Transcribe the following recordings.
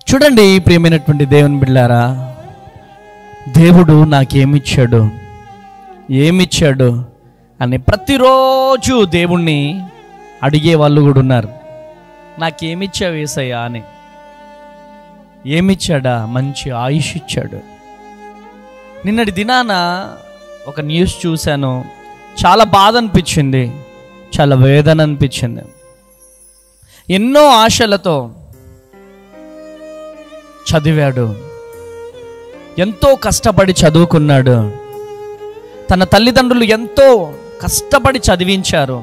చూడండి ప్రియమైనటువంటి దేవుని బిడ్డలారా, దేవుడు నాకేమిచ్చాడు, ఏమిచ్చాడు అని ప్రతిరోజు దేవుణ్ణి అడిగే వాళ్ళు కూడా ఉన్నారు. నాకేమిచ్చావు యేసయ్యా అని. ఏమిచ్చాడా? మంచి ఆయుష్ ఇచ్చాడు. నిన్నటి దినాన ఒక న్యూస్ చూశాను, చాలా బాధ అనిపించింది, చాలా వేదన అనిపించింది. ఎన్నో ఆశలతో చదివాడు, ఎంతో కష్టపడి చదువుకున్నాడు, తన తల్లిదండ్రులు ఎంతో కష్టపడి చదివించారు.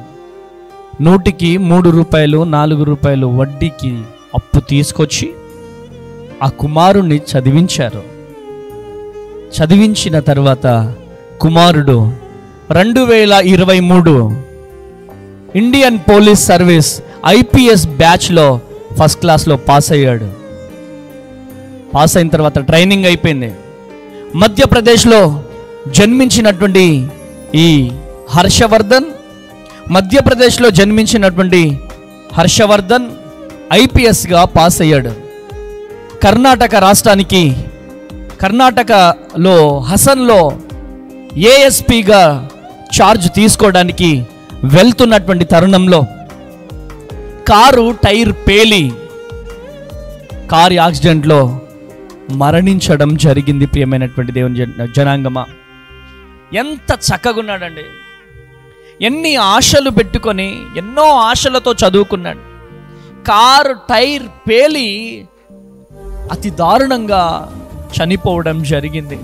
100కి 3 రూపాయలు 4 రూపాయలు వడ్డీకి అప్పు తీసుకొచ్చి ఆ కుమారుణ్ణి చదివించారు. చదివించిన తర్వాత కుమారుడు 2023 ఇండియన్ పోలీస్ సర్వీస్ ఐపీఎస్ బ్యాచ్లో ఫస్ట్ క్లాస్లో పాస్ అయ్యాడు. పాస్ అయిన తర్వాత ట్రైనింగ్ అయిపోయింది. మధ్యప్రదేశ్లో జన్మించినటువంటి ఈ హర్షవర్ధన్, మధ్యప్రదేశ్లో జన్మించినటువంటి హర్షవర్ధన్ ఐపీఎస్గా పాస్ అయ్యాడు. కర్ణాటక రాష్ట్రానికి, కర్ణాటకలో హసన్లో ఏఎస్పీగా ఛార్జ్ తీసుకోవడానికి వెళ్తున్నటువంటి తరుణంలో కారు టైర్ పేలి కారు యాక్సిడెంట్లో మరణించడం జరిగింది. ప్రియమైనటువంటి దేవుని జనాంగమా, ఎంత చక్కగా ఉన్నాడండి. ఎన్ని ఆశలు పెట్టుకొని ఎన్నో ఆశలతో చదువుకున్నాడు. కారు టైర్ పేలి అతి దారుణంగా చనిపోవడం జరిగింది.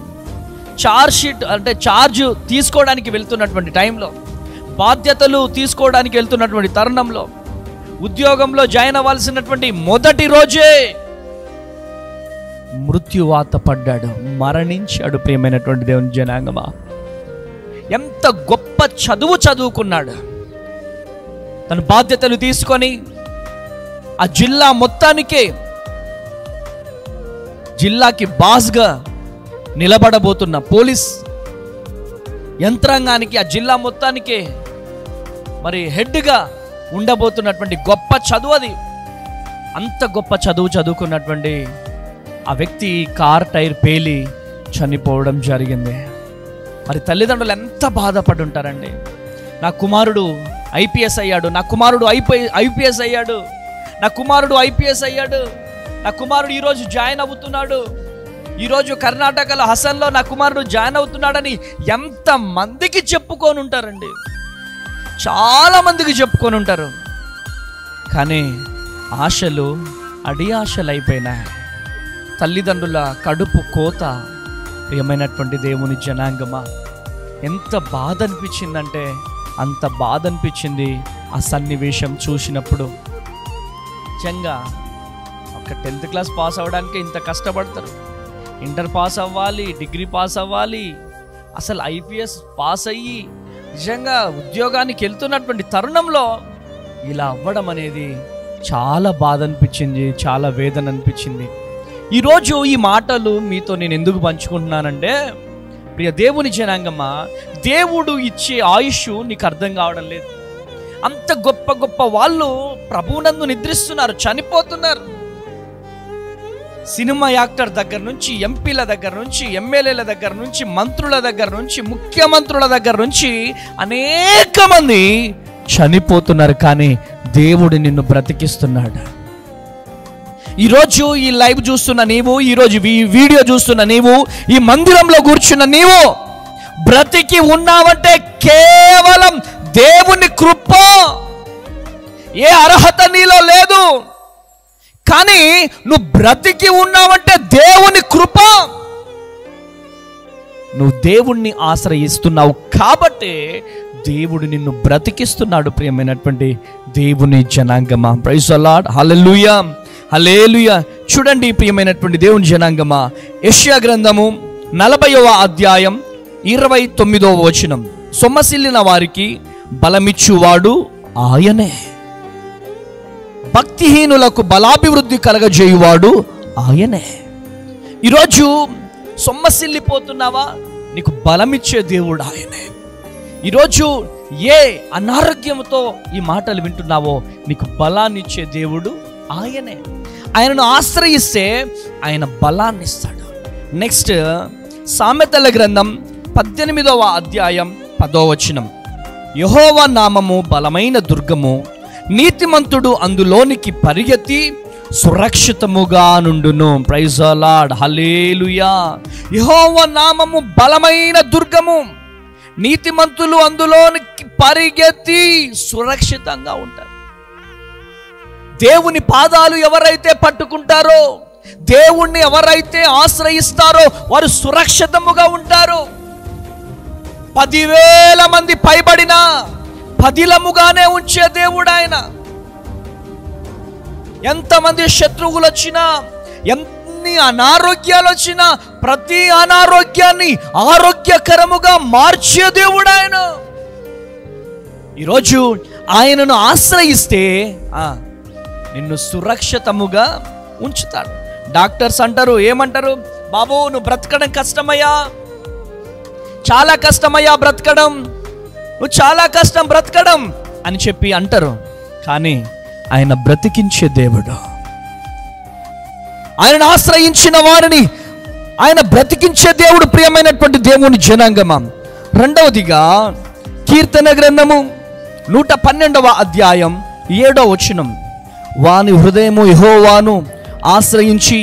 ఛార్జ్ తీసుకోవడానికి వెళ్తున్నటువంటి టైంలో, బాధ్యతలు తీసుకోవడానికి వెళ్తున్నటువంటి తరుణంలో, ఉద్యోగంలో జాయిన్ అవ్వాల్సినటువంటి మొదటి రోజే మృత్యువాత పడ్డాడు, మరణించాడు. ప్రియమైనటువంటి దేవుని జనాంగమా, ఎంత గొప్ప చదువుకున్నాడు. తన బాధ్యతలు తీసుకొని ఆ జిల్లా మొత్తానికే, జిల్లాకి బాస్గా నిలబడబోతున్న పోలీస్ యంత్రాంగానికి, ఆ జిల్లా మొత్తానికే మరి హెడ్గా ఉండబోతున్నటువంటి గొప్ప చదువు అది. అంత గొప్ప చదువుకున్నటువంటి ఆ వ్యక్తి కార్ టైర్ పేలి చనిపోవడం జరిగింది. మరి తల్లిదండ్రులు ఎంత బాధపడి ఉంటారండి. నా కుమారుడు ఐపీఎస్ అయ్యాడు, నా కుమారుడు ఐపీఎస్ అయ్యాడు, నా కుమారుడు ఐపీఎస్ అయ్యాడు, నా కుమారుడు ఈరోజు జాయిన్ అవుతున్నాడు, ఈరోజు కర్ణాటకలో హసన్లో నా కుమారుడు జాయిన్ అవుతున్నాడని ఎంతమందికి చెప్పుకొని ఉంటారండి. చాలా మందికి చెప్పుకొని ఉంటారు. కానీ ఆశలు అడి ఆశలు అయిపోయినాయి. తల్లిదండ్రుల కడుపు కోత. ప్రియమైనటువంటి దేవుని జనాంగమా, ఎంత బాధ అనిపించిందంటే అంత బాధ అనిపించింది ఆ సన్నివేశం చూసినప్పుడు. నిజంగా ఒక 10th క్లాస్ పాస్ అవ్వడానికి ఇంత కష్టపడతారు, ఇంటర్ పాస్ అవ్వాలి, డిగ్రీ పాస్ అవ్వాలి, అసలు ఐపీఎస్ పాస్ అయ్యి నిజంగా ఉద్యోగానికి వెళ్తున్నటువంటి తరుణంలో ఇలా అవ్వడం అనేది చాలా బాధ అనిపించింది, చాలా వేదన అనిపించింది. ఈరోజు ఈ మాటలు మీతో నేను ఎందుకు పంచుకుంటున్నానంటే, ప్రియ దేవుని జనాంగమా, దేవుడు ఇచ్చే ఆయుష్ నీకు అర్థం కావడం లేదు. అంత గొప్ప గొప్ప వాళ్ళు ప్రభువునందు నిద్రిస్తున్నారు, చనిపోతున్నారు. సినిమా యాక్టర్ దగ్గర నుంచి, ఎంపీల దగ్గర నుంచి, ఎమ్మెల్యేల దగ్గర నుంచి, మంత్రుల దగ్గర నుంచి, ముఖ్యమంత్రుల దగ్గర నుంచి అనేక మంది చనిపోతున్నారు. కానీ దేవుడు నిన్ను బ్రతికిస్తున్నాడు. ఈరోజు ఈ లైవ్ చూస్తున్న నీవు, ఈరోజు ఈ వీడియో చూస్తున్న నీవు, ఈ మందిరంలో కూర్చున్న నీవు బ్రతికి ఉన్నావంటే కేవలం దేవుని కృప. ఏ అర్హత నీలో లేదు, కానీ నువ్వు బ్రతికి ఉన్నావంటే దేవుని కృప. నువ్వు దేవుణ్ణి ఆశ్రయిస్తున్నావు కాబట్టి దేవుడు నిన్ను బ్రతికిస్తున్నాడు. ప్రియమైనటువంటి దేవుని జనాంగమా, ప్రైజ్ ది లార్డ్, హల్లెలూయా, హల్లెలూయా. చూడండి ప్రియమైనటువంటి దేవుని జనాంగమా, యెషయా గ్రంథము 40వ అధ్యాయం 29వ వచనం. సొమ్మసిల్లిన వారికి బలమిచ్చువాడు ఆయనే, భక్తిహీనులకు బలాభివృద్ధి కలగజేయువాడు ఆయనే. ఈరోజు సొమ్మసిల్లిపోతున్నావా? నీకు బలమిచ్చే దేవుడు ఆయనే. ఈరోజు ఏ అనారోగ్యంతో ఈ మాటలు వింటున్నావో నీకు బలాన్నిచ్చే దేవుడు ఆయనే. ఆయనను ఆశ్రయిస్తే ఆయన బలాన్ని ఇస్తాడు. నెక్స్ట్ సామెతల గ్రంథం 18వ అధ్యాయం 10వ వచనం. యెహోవా నామము బలమైన దుర్గము, నీతిమంతుడు అందులోనికి పరిగెత్తి సురక్షితముగా నుండును. ప్రైజ్ ది లార్డ్, హల్లెలూయా. యెహోవా నామము బలమైన దుర్గము, నీతిమంతులు అందులోనికి పరిగెత్తి సురక్షితంగా ఉంటారు. దేవుని పాదాలు ఎవరైతే పట్టుకుంటారో, దేవుణ్ణి ఎవరైతే ఆశ్రయిస్తారో వారు సురక్షితముగా ఉంటారు. 10,000 మంది పైబడినా పదిలముగానే ఉంచే దేవుడు ఆయన. ఎంతమంది శత్రువులు వచ్చినా, ఎన్ని అనారోగ్యాలు వచ్చినా ప్రతి అనారోగ్యాన్ని ఆరోగ్యకరముగా మార్చే దేవుడు ఆయన. ఈరోజు ఆయనను ఆశ్రయిస్తే నిన్ను సురక్షితముగా ఉంచుతాడు. డాక్టర్స్ అంటారు, ఏమంటారు? బాబు నువ్వు బ్రతకడం కష్టమయ్యా, చాలా కష్టమయ్యా బ్రతకడం, నువ్వు చాలా కష్టం బ్రతకడం అని చెప్పి అంటారు. కానీ ఆయన బ్రతికించే దేవుడు. ఆయనను ఆశ్రయించిన వారిని ఆయన బ్రతికించే దేవుడు. ప్రియమైనటువంటి దేవుని జనాంగమా, రెండవదిగా కీర్తన గ్రంథము 112వ అధ్యాయం 7వ వచనం. వాని హృదయము యెహోవాను ఆశ్రయించి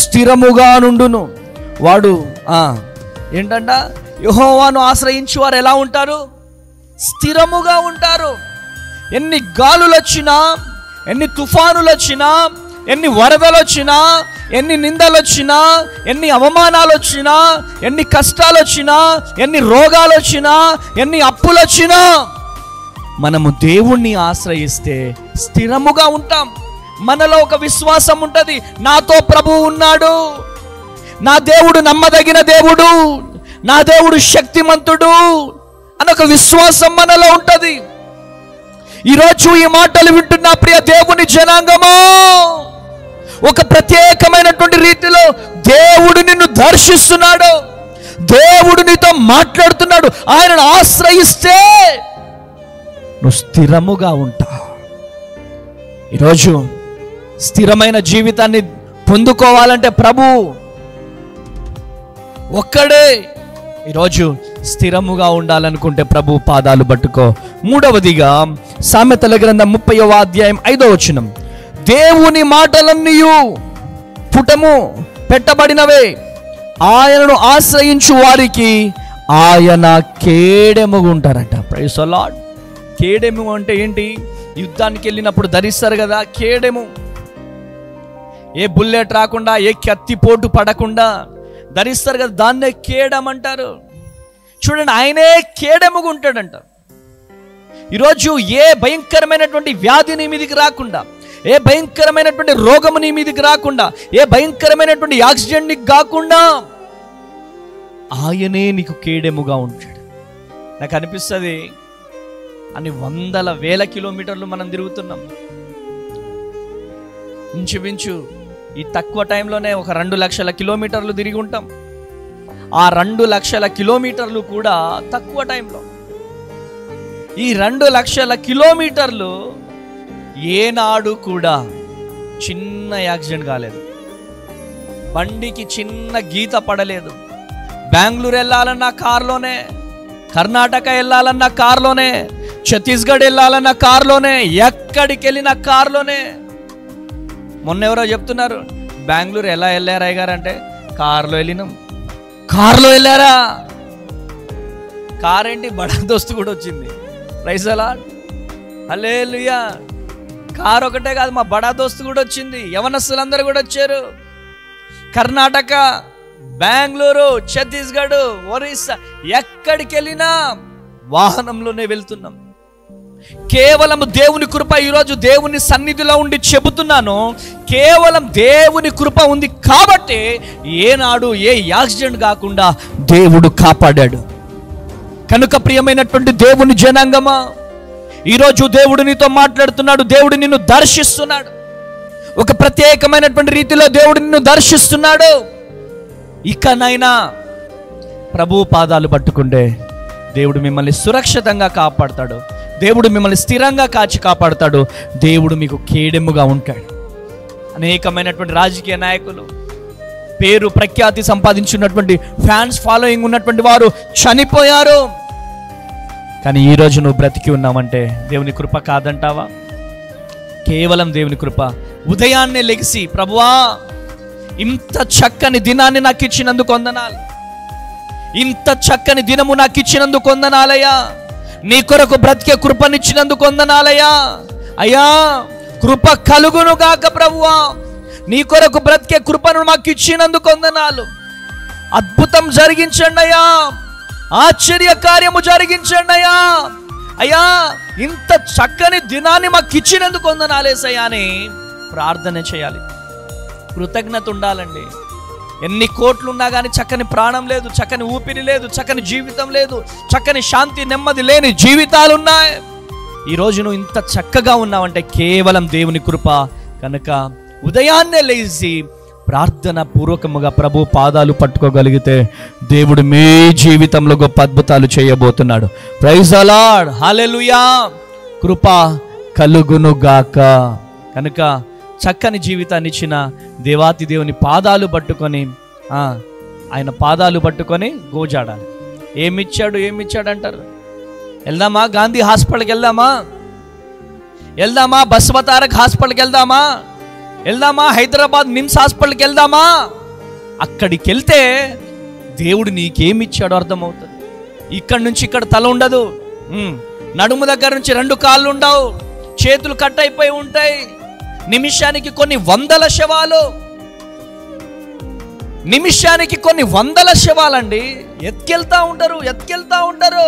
స్థిరముగా నుండును. వాడు ఏంటంట? యెహోవాను ఆశ్రయించి వారు ఎలా ఉంటారు? స్థిరముగా ఉంటారు. ఎన్ని గాలులు వచ్చినా, ఎన్ని తుఫానులు వచ్చినా, ఎన్ని వరదలు వచ్చినా, ఎన్ని నిందలు వచ్చినా, ఎన్ని అవమానాలు వచ్చినా, ఎన్ని కష్టాలు వచ్చినా, ఎన్ని రోగాలు వచ్చినా, ఎన్ని అప్పులు వచ్చినా, మనము దేవుణ్ణి ఆశ్రయిస్తే స్థిరముగా ఉంటాం. మనలో ఒక విశ్వాసం ఉంటుంది, నాతో ప్రభువు ఉన్నాడు, నా దేవుడు నమ్మదగిన దేవుడు, నా దేవుడు శక్తిమంతుడు అని ఒక విశ్వాసం మనలో ఉంటుంది. ఈరోజు ఈ మాటలు వింటున్న ప్రియ దేవుని జనాంగమా, ఒక ప్రత్యేకమైనటువంటి రీతిలో దేవుడు నిన్ను దర్శిస్తున్నాడు, దేవుడు నీతో మాట్లాడుతున్నాడు. ఆయనను ఆశ్రయిస్తే నువ్వు స్థిరముగా ఉంటావు. ఈరోజు స్థిరమైన జీవితాన్ని పొందుకోవాలంటే ప్రభు ఒక్కడే. ఈరోజు స్థిరముగా ఉండాలనుకుంటే ప్రభు పాదాలు పట్టుకో. మూడవదిగా సామెతల గ్రంథం 30వ అధ్యాయం 5వ వచనం. దేవుని మాటలన్నీ పుటము పెట్టబడినవే, ఆయనను ఆశ్రయించు వారికి ఆయన కేడెముగా ఉంటారంట. Praise the lord. కేడెము అంటే ఏంటి? యుద్ధానికి వెళ్ళినప్పుడు ధరిస్తారు కదా కేడెము. ఏ బుల్లెట్ రాకుండా, ఏ కత్తిపోటు పడకుండా ధరిస్తారు కదా, దాన్నే కేడెం అంటారు. చూడండి, ఆయనే కేడెముగా ఉంటాడంట. ఈరోజు ఏ భయంకరమైనటువంటి వ్యాధి నీ మీదికి రాకుండా, ఏ భయంకరమైనటువంటి రోగము నీ మీదికి రాకుండా, ఏ భయంకరమైనటువంటి యాక్సిడెంట్ నీకు కాకుండా ఆయనే నీకు కేడెముగా ఉంటాడు. నాకు అనిపిస్తుంది అన్ని వందల వేల కిలోమీటర్లు మనం తిరుగుతున్నాం. ఇంచుమించు ఈ తక్కువ టైంలోనే ఒక 2 లక్షల కిలోమీటర్లు తిరిగి ఉంటాం. ఆ 2 లక్షల కిలోమీటర్లు కూడా తక్కువ టైంలో. ఈ 2 లక్షల కిలోమీటర్లు ఏనాడు కూడా చిన్న యాక్సిడెంట్ కాలేదు, బండికి చిన్న గీత పడలేదు. బెంగళూరు వెళ్ళాలన్న కార్లోనే, కర్ణాటక వెళ్ళాలన్న కార్లోనే, ఛత్తీస్గఢ్ వెళ్ళాలన్న కార్లోనే, ఎక్కడికి వెళ్ళిన కార్లోనే. మొన్న ఎవరో చెప్తున్నారు, బెంగళూరు ఎలా వెళ్ళారా గారు అంటే, కార్లో వెళ్ళినాం. కార్లో వెళ్ళారా? కార్ ఏంటి, బడా దోస్తు కూడా వచ్చింది. Praise the lord, hallelujah. Car ఒకటే కాదు, మా బడా దోస్తు కూడా వచ్చింది, యవనస్తులందరూ కూడా వచ్చారు. కర్ణాటక, బెంగళూరు, ఛత్తీస్గఢ్, ఒరిస్సా, ఎక్కడికి వెళ్ళినా వాహనంలోనే వెళ్తున్నాం. కేవలం దేవుని కృప. ఈరోజు దేవుని సన్నిధిలో ఉండి చెబుతున్నాను, కేవలం దేవుని కృప ఉంది కాబట్టి ఏనాడు ఏ యాక్సిడెంట్ కాకుండా దేవుడు కాపాడాడు. కనుక ప్రియమైనటువంటి దేవుని జనాంగమా, ఈరోజు దేవుడు నీతో మాట్లాడుతున్నాడు, దేవుడు నిన్ను దర్శిస్తున్నాడు. ఒక ప్రత్యేకమైనటువంటి రీతిలో దేవుడు నిన్ను దర్శిస్తున్నాడు. ఇకనైనా ప్రభు పాదాలు పట్టుకుంటే దేవుడు మిమ్మల్ని సురక్షితంగా కాపాడుతాడు, దేవుడు మిమ్మల్ని స్థిరంగా కాచి కాపాడుతాడు, దేవుడు మీకు కేడెముగా ఉంటాడు. అనేకమైనటువంటి రాజకీయ నాయకులు, పేరు ప్రఖ్యాతి సంపాదించున్నటువంటి ఫ్యాన్స్ ఫాలోయింగ్ ఉన్నటువంటి వారు చనిపోయారు. కానీ ఈరోజు నువ్వు బ్రతికి ఉన్నావంటే దేవుని కృప కాదంటావా? కేవలం దేవుని కృప. ఉదయాన్నే లెగిసి, ప్రభువా ఇంత చక్కని దినాన్ని నాకు ఇచ్చినందుకు వందనాలు, ఇంత చక్కని దినము నాకు ఇచ్చినందుకు వందనాలయ్యా, నీ కొరకు బ్రతికే కృపనిచ్చినందుకు వందనాలయ్యా, అయ్యా కృప కలుగును గాక ప్రభువా, నీ కొరకు బ్రతికే కృపను మాకు ఇచ్చినందుకు వందనాలు, అద్భుతం జరిగించండి అయ్యా, ఆశ్చర్య కార్యము జరిగించండి అయ్యా, అయ్యా ఇంత చక్కని దినాన్ని మాకు ఇచ్చినందుకు వందనాలేసయ్యా అని ప్రార్థన చేయాలి. కృతజ్ఞత ఉండాలండి. ఎన్ని కోట్లు ఉన్నా కానీ చక్కని ప్రాణం లేదు, చక్కని ఊపిరి లేదు, చక్కని జీవితం లేదు, చక్కని శాంతి నెమ్మది లేని జీవితాలు ఉన్నాయి. ఈరోజు నువ్వు ఇంత చక్కగా ఉన్నావంటే కేవలం దేవుని కృప. కనుక ఉదయాన్నే లేచి ప్రార్థన పూర్వకముగా ప్రభు పాదాలు పట్టుకోగలిగితే దేవుడు మీ జీవితంలో గొప్ప అద్భుతాలు చేయబోతున్నాడు. ప్రైజ్ ది లార్డ్, హల్లెలూయా. కృప కలుగును గాక. కనుక చక్కని జీవితాన్ని ఇచ్చిన దేవాతి దేవుని పాదాలు పట్టుకొని, ఆయన పాదాలు పట్టుకొని గోజాడాలి. ఏమిచ్చాడు అంటారు? వెళ్దామా గాంధీ హాస్పిటల్కి వెళ్దామా బసవతారక్ హాస్పిటల్కి వెళ్దామా హైదరాబాద్ నిమ్స్ హాస్పిటల్కి వెళ్దామా? అక్కడికి వెళ్తే దేవుడు నీకేమిచ్చాడో అర్థమవుతుంది. ఇక్కడి నుంచి ఇక్కడ తల ఉండదు, నడుము దగ్గర నుంచి 2 కాళ్ళు ఉండవు, చేతులు కట్ అయిపోయి ఉంటాయి. నిమిషానికి కొన్ని వందల శవాలండి ఎత్తుకెళ్తా ఉంటారు.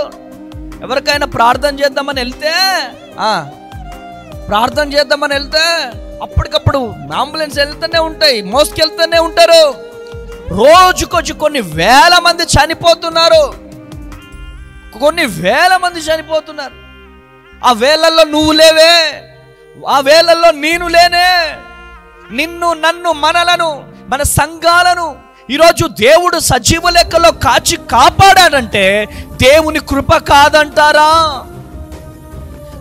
ఎవరికైనా ప్రార్థన చేద్దామని వెళ్తే అప్పటికప్పుడు అంబులెన్స్ వెళ్తూనే ఉంటాయి, మోసుకెళ్తూనే ఉంటారు. రోజుకొచ్చి కొన్ని వేల మంది చనిపోతున్నారు. ఆ వేళల్లో నువ్వు లేవే, ఆ వేళల్లో నేను లేనే. నిన్ను, నన్ను, మనలను, మన సంఘాలను ఈరోజు దేవుడు సజీవ లెక్కలో కాచి కాపాడాడంటే దేవుని కృప కాదంటారా?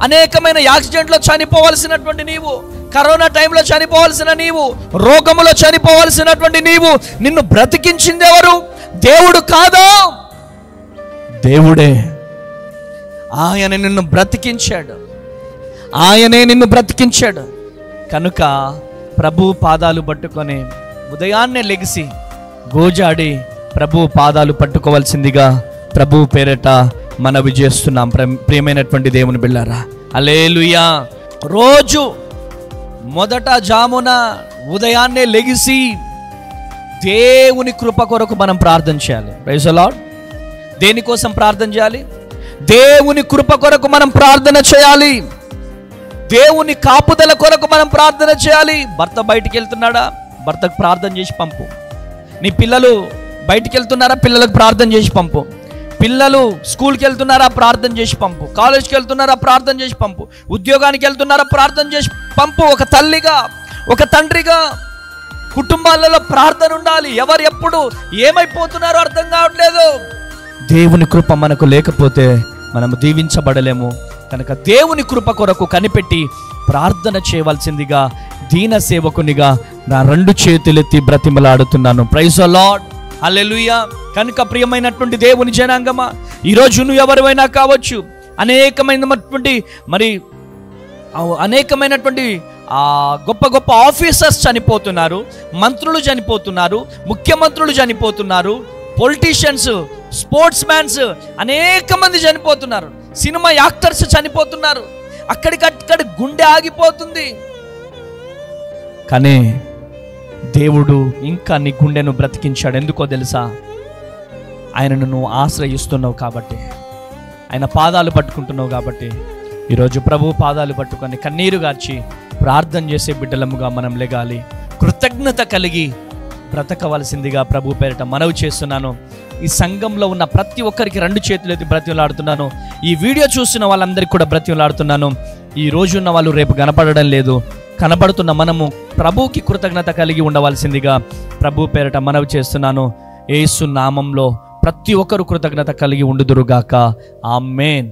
అనేకమైన యాక్సిడెంట్లో చనిపోవలసినటువంటి నీవు, కరోనా టైంలో చనిపోవలసిన నీవు, రోగములో చనిపోవలసినటువంటి నీవు, నిన్ను బ్రతికించింది ఎవరు? దేవుడు కాదా? దేవుడే. ఆయనే నిన్ను బ్రతికించాడు. కనుక ప్రభు పాదాలు పట్టుకొని ఉదయాన్నే లెగిసి గోజాడి ప్రభు పాదాలు పట్టుకోవాల్సిందిగా ప్రభు పేరట మనవి చేస్తున్నాం. ప్రియమైనటువంటి దేవుని బిడ్డలారా, హల్లెలూయా. రోజు మొదట జామున ఉదయాన్నే లెగిసి దేవుని కృప కొరకు మనం ప్రార్థన చేయాలి. Praise the lord. దేనికోసం ప్రార్థన చేయాలి? దేవుని కృప కొరకు మనం ప్రార్థన చేయాలి. దేవుని కాపుదల కొరకు మనం ప్రార్థన చేయాలి. భర్త బయటికి వెళ్తున్నాడా? భర్తకు ప్రార్థన చేసి పంపు. నీ పిల్లలు బయటికి వెళ్తున్నారా? పిల్లలకు ప్రార్థన చేసి పంపు. పిల్లలు స్కూల్కి వెళ్తున్నారా? ప్రార్థన చేసి పంపు. కాలేజ్కి వెళ్తున్నారా? ప్రార్థన చేసి పంపు. ఉద్యోగానికి వెళ్తున్నారా? ప్రార్థన చేసి పంపు. ఒక తల్లిగా, ఒక తండ్రిగా కుటుంబాలలో ప్రార్థన ఉండాలి. ఎవరు ఎప్పుడు ఏమైపోతున్నారో అర్థం కావట్లేదు. దేవుని కృప మనకు లేకపోతే మనము దీవించబడలేము. కనుక దేవుని కృప కొరకు కనిపెట్టి ప్రార్థన చేయవలసిందిగా దీన సేవకునిగా నా 2 చేతులెత్తి బ్రతిమలాడుతున్నాను. ప్రైజ్ ది లార్డ్, హల్లెలూయా. కనుక ప్రియమైనటువంటి దేవుని జనాంగమా, ఈరోజు నువ్వు ఎవరివైనా కావచ్చు, అనేకమైనటువంటి గొప్ప గొప్ప ఆఫీసర్స్ చనిపోతున్నారు, మంత్రులు చనిపోతున్నారు, ముఖ్యమంత్రులు చనిపోతున్నారు, పొలిటీషియన్స్, స్పోర్ట్స్ మ్యాన్స్ అనేక మంది చనిపోతున్నారు, సినిమా యాక్టర్స్ చనిపోతున్నారు. అక్కడికక్కడ గుండె ఆగిపోతుంది. కానీ దేవుడు ఇంకా నీ గుండెను బ్రతికించాడు. ఎందుకో తెలుసా? ఆయనను నువ్వు ఆశ్రయిస్తున్నావు కాబట్టి, ఆయన పాదాలు పట్టుకుంటున్నావు కాబట్టి. ఈరోజు ప్రభు పాదాలు పట్టుకొని కన్నీరు గార్చి ప్రార్థన చేసే బిడ్డలముగా మనం లెగాలి. కృతజ్ఞత కలిగి బ్రతకవలసిందిగా ప్రభు పేరిట మనవి చేస్తున్నాను. ఈ సంఘంలో ఉన్న ప్రతి ఒక్కరికి 2 చేతులెత్తి బ్రతిమలాడుతున్నాను. ఈ వీడియో చూస్తున్న వాళ్ళందరికీ కూడా బ్రతిమలాడుతున్నాను. ఈ రోజు ఉన్న వాళ్ళు రేపు కనపడడం లేదు. కనబడుతున్న మనము ప్రభువుకి కృతజ్ఞత కలిగి ఉండవలసిందిగా ప్రభు పేరిట మనవి చేస్తున్నాను. యేసు నామంలో ప్రతి ఒక్కరు కృతజ్ఞత కలిగి ఉండుదురుగాక. ఆమేన్.